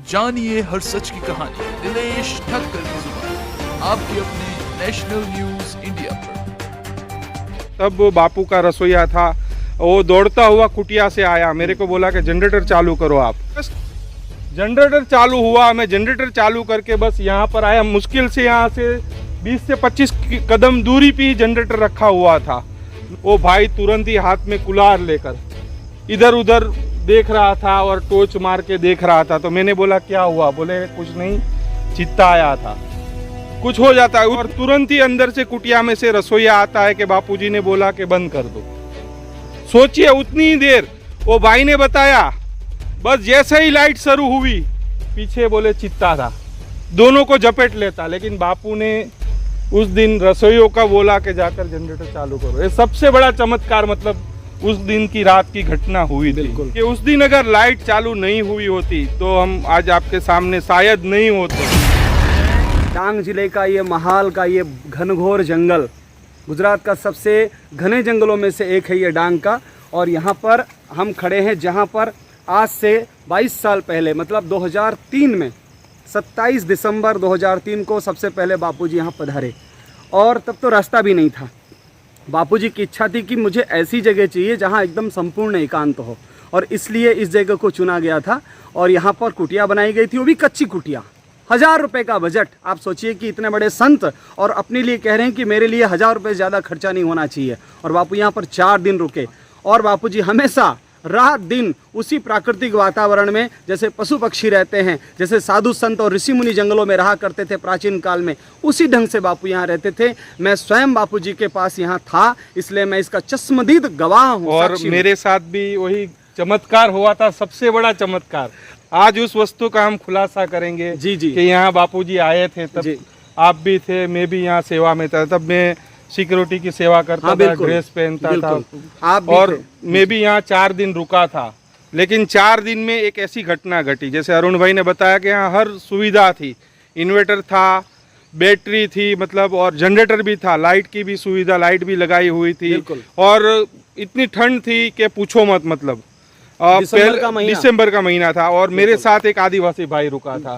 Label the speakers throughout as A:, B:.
A: जानिए हर सच की कहानी दिनेश ठक्कर की जुबान आपके अपने नेशनल न्यूज इंडिया पर।
B: तब बापू का रसोईया था, वो दौड़ता हुआ कुटिया से आया, मेरे को बोला कि जनरेटर चालू करो आप। बस जनरेटर चालू हुआ, मैं जनरेटर चालू करके बस यहाँ पर आया। मुश्किल से यहाँ से 20 से 25 कदम दूरी पे ही जनरेटर रखा हुआ था। वो भाई तुरंत ही हाथ में कुल्हाड़ लेकर इधर उधर देख रहा था और टॉर्च मार के देख रहा था। तो मैंने बोला क्या हुआ? बोले कुछ नहीं, चित्ता आया था, कुछ हो जाता है। और तुरंत ही अंदर से कुटिया में से रसोईया आता है कि बापूजी ने बोला कि बंद कर दो। सोचिए उतनी ही देर वो भाई ने बताया, बस जैसे ही लाइट शुरू हुई पीछे बोले चित्ता था, दोनों को झपेट लेता। लेकिन बापू ने उस दिन रसोइयों का बोला कि जाकर जनरेटर चालू करो। ये सबसे बड़ा चमत्कार मतलब उस दिन की रात की घटना हुई थी कि उस दिन अगर लाइट चालू नहीं हुई होती तो हम आज आपके सामने शायद नहीं होते।
C: डांग जिले का ये महाल का ये घनघोर जंगल गुजरात का सबसे घने जंगलों में से एक है ये डांग का। और यहाँ पर हम खड़े हैं जहाँ पर आज से 22 साल पहले मतलब 2003 में 27 दिसंबर 2003 को सबसे पहले बापूजी यहाँ पधारे। और तब तो रास्ता भी नहीं था। बापूजी की इच्छा थी कि मुझे ऐसी जगह चाहिए जहाँ एकदम संपूर्ण एकांत हो, और इसलिए इस जगह को चुना गया था। और यहाँ पर कुटिया बनाई गई थी, वो भी कच्ची कुटिया। 1000 रुपये का बजट। आप सोचिए कि इतने बड़े संत और अपने लिए कह रहे हैं कि मेरे लिए 1000 रुपये ज़्यादा खर्चा नहीं होना चाहिए। और बापू यहाँ पर 4 दिन रुके। और बापूजी हमेशा रात दिन उसी प्राकृतिक वातावरण में, जैसे पशु पक्षी रहते हैं, जैसे साधु संत और ऋषि मुनि जंगलों में रहा करते थे प्राचीन काल में, उसी ढंग से बापू यहाँ रहते थे। मैं स्वयं बापूजी के पास यहाँ था, इसलिए मैं इसका चश्मदीद गवाह हूँ।
B: और मेरे साथ भी वही चमत्कार हुआ था, सबसे बड़ा चमत्कार। आज उस वस्तु का हम खुलासा करेंगे
C: जी जी
B: कि यहाँ बापूजी आए थे, तब आप भी थे, मैं भी यहाँ सेवा में था। तब मैं सिक्योरिटी की सेवा करता था, ड्रेस पहनता था,
C: आप
B: और मैं भी यहाँ 4 दिन रुका था। लेकिन 4 दिन में एक ऐसी घटना घटी, जैसे अरुण भाई ने बताया कि यहाँ हर सुविधा थी, इन्वर्टर था, बैटरी थी, मतलब और जनरेटर भी था, लाइट की भी सुविधा, लाइट भी लगाई हुई थी। और इतनी ठंड थी कि पूछो मत। मतलब दिसंबर का महीना था और मेरे साथ एक आदिवासी भाई रुका था।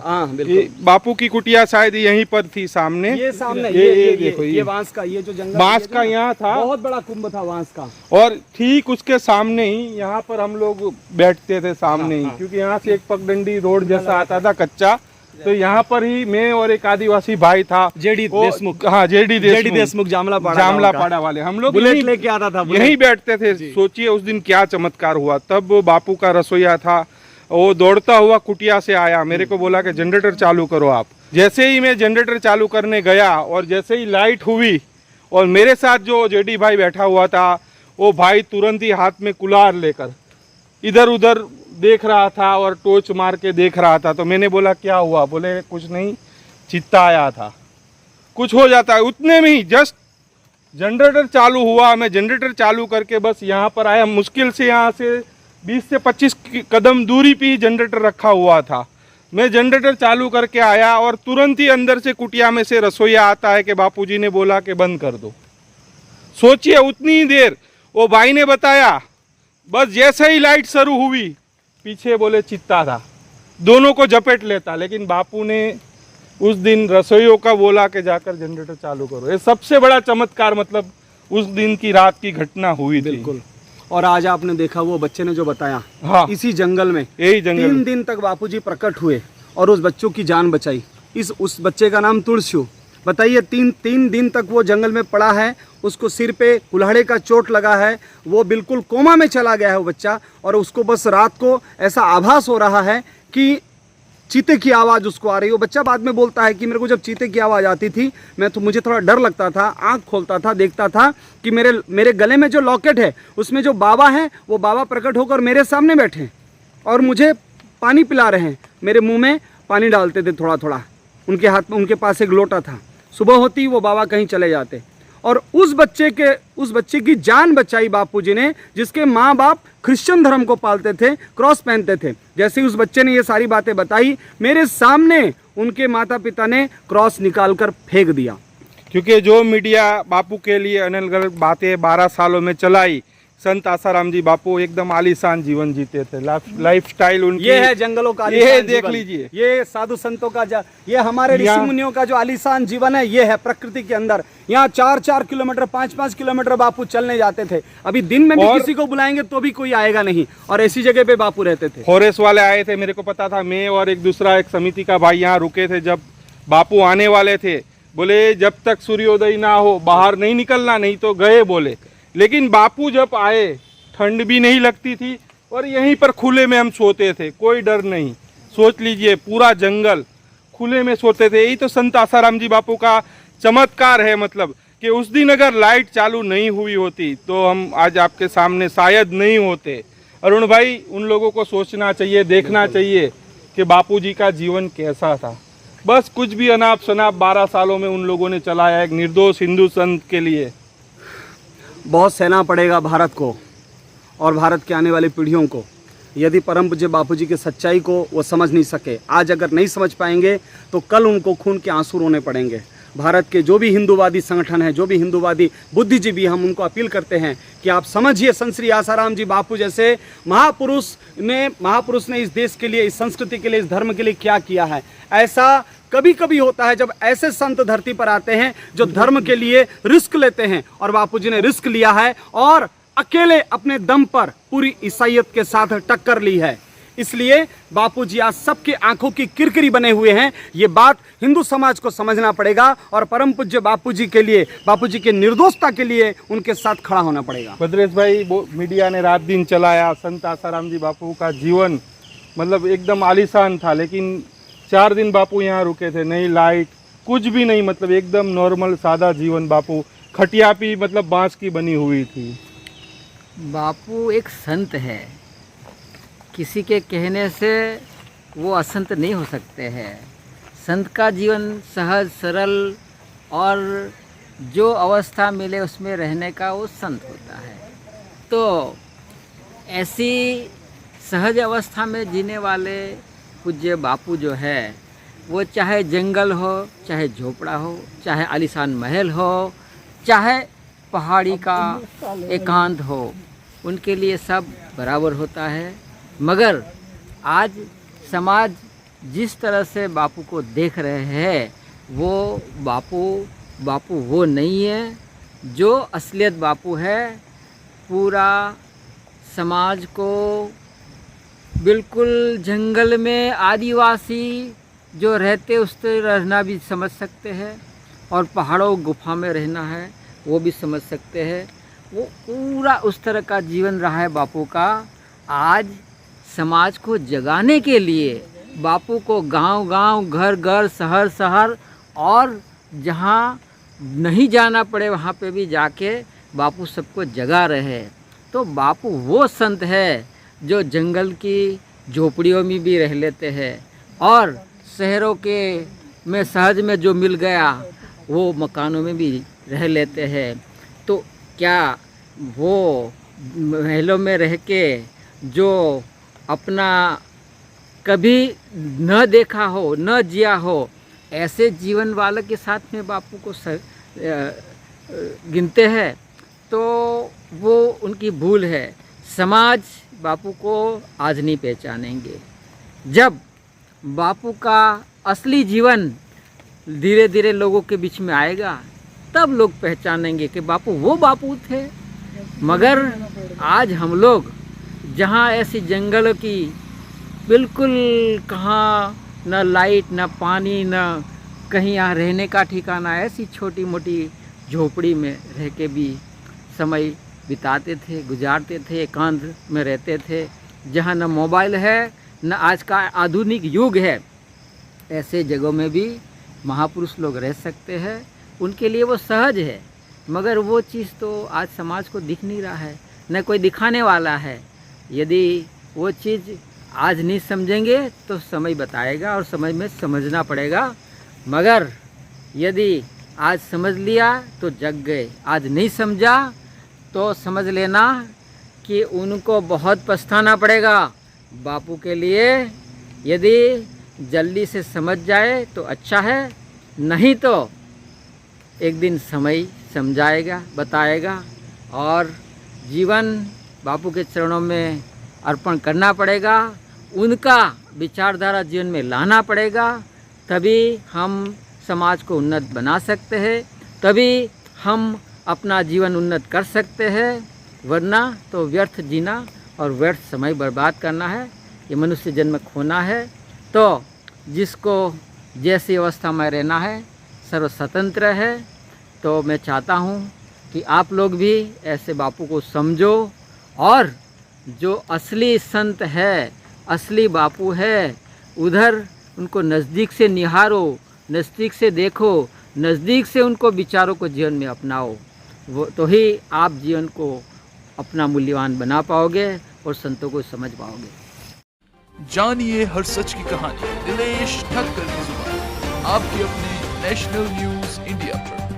B: बापू की कुटिया शायद यहीं पर थी सामने।
C: ये सामने ये देखो, ये बांस का, ये जो जंगल
B: बांस का यहाँ था,
C: बहुत बड़ा कुंभ था बांस का।
B: और ठीक उसके सामने ही यहाँ पर हम लोग बैठते थे सामने ही, क्योंकि यहाँ से एक पगडंडी रोड जैसा आता था कच्चा। तो यहाँ पर ही मैं और एक आदिवासी भाई था, जेडी देशमुख। हाँ, जेडी देशमुख जामलापाड़ा वाले, हम लोग
C: बुलेट लेके आता था,
B: यहीं बैठते थे। सोचिए उस दिन क्या चमत्कार हुआ। तब बापू का रसोईया था, वो दौड़ता हुआ कुटिया से आया, मेरे को बोला कि जनरेटर चालू करो आप। जैसे ही मैं जनरेटर चालू करने गया और जैसे ही लाइट हुई, और मेरे साथ जो जेडी भाई बैठा हुआ था, वो भाई तुरंत ही हाथ में कुल्हाड़ लेकर इधर उधर देख रहा था और टॉर्च मार के देख रहा था। तो मैंने बोला क्या हुआ? बोले कुछ नहीं, चित्ता आया था, कुछ हो जाता है। उतने में ही जस्ट जनरेटर चालू हुआ, मैं जनरेटर चालू करके बस यहाँ पर आया। मुश्किल से यहाँ से 20 से 25 कदम दूरी पे ही जनरेटर रखा हुआ था। मैं जनरेटर चालू करके आया और तुरंत ही अंदर से कुटिया में से रसोईया आता है कि बापूजी ने बोला कि बंद कर दो। सोचिए उतनी ही देर वो भाई ने बताया, बस जैसे ही लाइट शुरू हुई पीछे बोले चित्ता था, दोनों को झपेट लेता। लेकिन बापू ने उस दिन रसोइयों का बोला कि जाकर जनरेटर चालू करो। ये सबसे बड़ा चमत्कार मतलब उस दिन की रात की घटना हुई थी।
C: और आज आपने देखा वो बच्चे ने जो बताया,
B: हाँ,
C: इसी जंगल में,
B: यही जंगल
C: 3 दिन तक बापूजी प्रकट हुए और उस बच्चों की जान बचाई। उस बच्चे का नाम तुलसी। बताइए 3 दिन तक वो जंगल में पड़ा है, उसको सिर पे कुल्हाड़े का चोट लगा है, वो बिल्कुल कोमा में चला गया है वो बच्चा। और उसको बस रात को ऐसा आभास हो रहा है कि चीते की आवाज़ उसको आ रही है। वो बच्चा बाद में बोलता है कि मेरे को जब चीते की आवाज़ आती थी मुझे थोड़ा डर लगता था, आँख खोलता था, देखता था कि मेरे गले में जो लॉकेट है उसमें जो बाबा हैं वो बाबा प्रकट होकर मेरे सामने बैठे हैं और मुझे पानी पिला रहे हैं, मेरे मुँह में पानी डालते थे थोड़ा थोड़ा। उनके हाथ में, उनके पास एक लोटा था। सुबह होती वो बाबा कहीं चले जाते। और उस बच्चे की जान बचाई बापूजी ने, जिसके माँ बाप क्रिश्चियन धर्म को पालते थे, क्रॉस पहनते थे। जैसे ही उस बच्चे ने ये सारी बातें बताई, मेरे सामने उनके माता पिता ने क्रॉस निकालकर फेंक दिया।
B: क्योंकि जो मीडिया बापू के लिए अनर्गल बातें 12 सालों में चलाई संत आसाराम जी बापू एकदम आलीशान जीवन जीते थे। लाइफ स्टाइल उनकी
C: ये है जंगलों का
B: ये
C: आलीशान
B: देख
C: जीवन।
B: लीजिए,
C: ये साधु संतों का ये हमारे ऋषि
B: यहाँ-
C: मुनियों का जो आलीशान जीवन है, ये है प्रकृति के अंदर। यहाँ 4-4 किलोमीटर 5-5 किलोमीटर बापू चलने जाते थे। अभी दिन में भी
B: और-
C: किसी को बुलाएंगे तो भी कोई आएगा नहीं, और ऐसी जगह पे बापू रहते थे।
B: फॉरेस्ट वाले आए थे, मेरे को पता था, मैं और एक दूसरा एक समिति का भाई यहाँ रुके थे। जब बापू आने वाले थे, बोले जब तक सूर्योदय ना हो बाहर नहीं निकलना, नहीं तो गए बोले। लेकिन बापू जब आए ठंड भी नहीं लगती थी, और यहीं पर खुले में हम सोते थे, कोई डर नहीं। सोच लीजिए, पूरा जंगल खुले में सोते थे। यही तो संत आसाराम जी बापू का चमत्कार है। मतलब कि उस दिन अगर लाइट चालू नहीं हुई होती तो हम आज आपके सामने शायद नहीं होते। अरुण भाई, उन लोगों को सोचना चाहिए, देखना चाहिए कि बापूजी का जीवन कैसा था। बस कुछ भी अनाप शनाप 12 सालों में उन लोगों ने चलाया, एक निर्दोष हिंदू संत के लिए।
C: बहुत सहना पड़ेगा भारत को और भारत के आने वाली पीढ़ियों को, यदि परम पूज्य बापूजी की सच्चाई को वो समझ नहीं सके। आज अगर नहीं समझ पाएंगे तो कल उनको खून के आंसू रोने पड़ेंगे। भारत के जो भी हिंदूवादी संगठन है, जो भी हिंदूवादी बुद्धिजीवी, हम उनको अपील करते हैं कि आप समझिए, संत श्री आसाराम जी बापू जैसे महापुरुष ने इस देश के लिए, इस संस्कृति के लिए, इस धर्म के लिए क्या किया है। ऐसा कभी कभी होता है जब ऐसे संत धरती पर आते हैं जो धर्म के लिए रिस्क लेते हैं, और बापूजी ने रिस्क लिया है और अकेले अपने दम पर पूरी ईसाइयत के साथ टक्कर ली है। इसलिए बापूजी आज सबके आंखों की किरकिरी बने हुए हैं। ये बात हिंदू समाज को समझना पड़ेगा और परम पूज्य बापूजी के लिए, बापूजी के निर्दोषता के लिए उनके साथ खड़ा होना पड़ेगा।
B: भद्रेश भाई, मीडिया ने रात दिन चलाया संत आसाराम जी बापू का जीवन, मतलब एकदम आलीशान था। लेकिन 4 दिन बापू यहाँ रुके थे, नहीं लाइट, कुछ भी नहीं, मतलब एकदम नॉर्मल सादा जीवन। बापू खटिया भी मतलब बांस की बनी हुई थी।
D: बापू एक संत है, किसी के कहने से वो असंत नहीं हो सकते हैं। संत का जीवन सहज सरल और जो अवस्था मिले उसमें रहने का वो संत होता है। तो ऐसी सहज अवस्था में जीने वाले पूज्य बापू जो है, वो चाहे जंगल हो, चाहे झोपड़ा हो, चाहे आलीशान महल हो, चाहे पहाड़ी का एकांत हो, उनके लिए सब बराबर होता है। मगर आज समाज जिस तरह से बापू को देख रहे हैं, वो बापू वो नहीं है जो असलियत बापू है। पूरा समाज को बिल्कुल जंगल में आदिवासी जो रहते उस तरह रहना भी समझ सकते हैं, और पहाड़ों गुफा में रहना है वो भी समझ सकते हैं। वो पूरा उस तरह का जीवन रहा है बापू का। आज समाज को जगाने के लिए बापू को गांव-गांव, घर-घर, शहर-शहर और जहां नहीं जाना पड़े वहां पे भी जाके बापू सबको जगा रहे। तो बापू वो संत है जो जंगल की झोपड़ियों में भी रह लेते हैं और शहरों के में सहज में जो मिल गया वो मकानों में भी रह लेते हैं। तो क्या वो महलों में रह के जो अपना कभी न देखा हो, न जिया हो, ऐसे जीवन वाले के साथ में बापू को गिनते हैं, तो वो उनकी भूल है। समाज बापू को आज नहीं पहचानेंगे। जब बापू का असली जीवन धीरे धीरे लोगों के बीच में आएगा, तब लोग पहचानेंगे कि बापू वो बापू थे। मगर आज हम लोग जहाँ ऐसी जंगलों की बिल्कुल कहाँ न लाइट, न पानी, न कहीं यहाँ रहने का ठिकाना, ऐसी छोटी मोटी झोपड़ी में रह के भी समय बिताते थे, गुजारते थे, एकांत में रहते थे, जहाँ न मोबाइल है न आज का आधुनिक युग है। ऐसे जगहों में भी महापुरुष लोग रह सकते हैं, उनके लिए वो सहज है। मगर वो चीज़ तो आज समाज को दिख नहीं रहा है, न कोई दिखाने वाला है। यदि वो चीज़ आज नहीं समझेंगे तो समय बताएगा और समय में समझना पड़ेगा। मगर यदि आज समझ लिया तो जग गए, आज नहीं समझा तो समझ लेना कि उनको बहुत पछताना पड़ेगा। बापू के लिए यदि जल्दी से समझ जाए तो अच्छा है, नहीं तो एक दिन समय समझाएगा, बताएगा, और जीवन बापू के चरणों में अर्पण करना पड़ेगा, उनका विचारधारा जीवन में लाना पड़ेगा, तभी हम समाज को उन्नत बना सकते हैं, तभी हम अपना जीवन उन्नत कर सकते हैं। वरना तो व्यर्थ जीना और व्यर्थ समय बर्बाद करना है, ये मनुष्य जन्म खोना है। तो जिसको जैसी अवस्था में रहना है सर्व स्वतंत्र है। तो मैं चाहता हूँ कि आप लोग भी ऐसे बापू को समझो और जो असली संत है, असली बापू है, उधर उनको नज़दीक से निहारो, नज़दीक से देखो, नज़दीक से उनको विचारों को जीवन में अपनाओ। वो तो ही आप जीवन को अपना मूल्यवान बना पाओगे और संतों को समझ पाओगे।
A: जानिए हर सच की कहानी दिनेश ठक्कर की जुबान, आपके अपने नेशनल न्यूज़ इंडिया पर।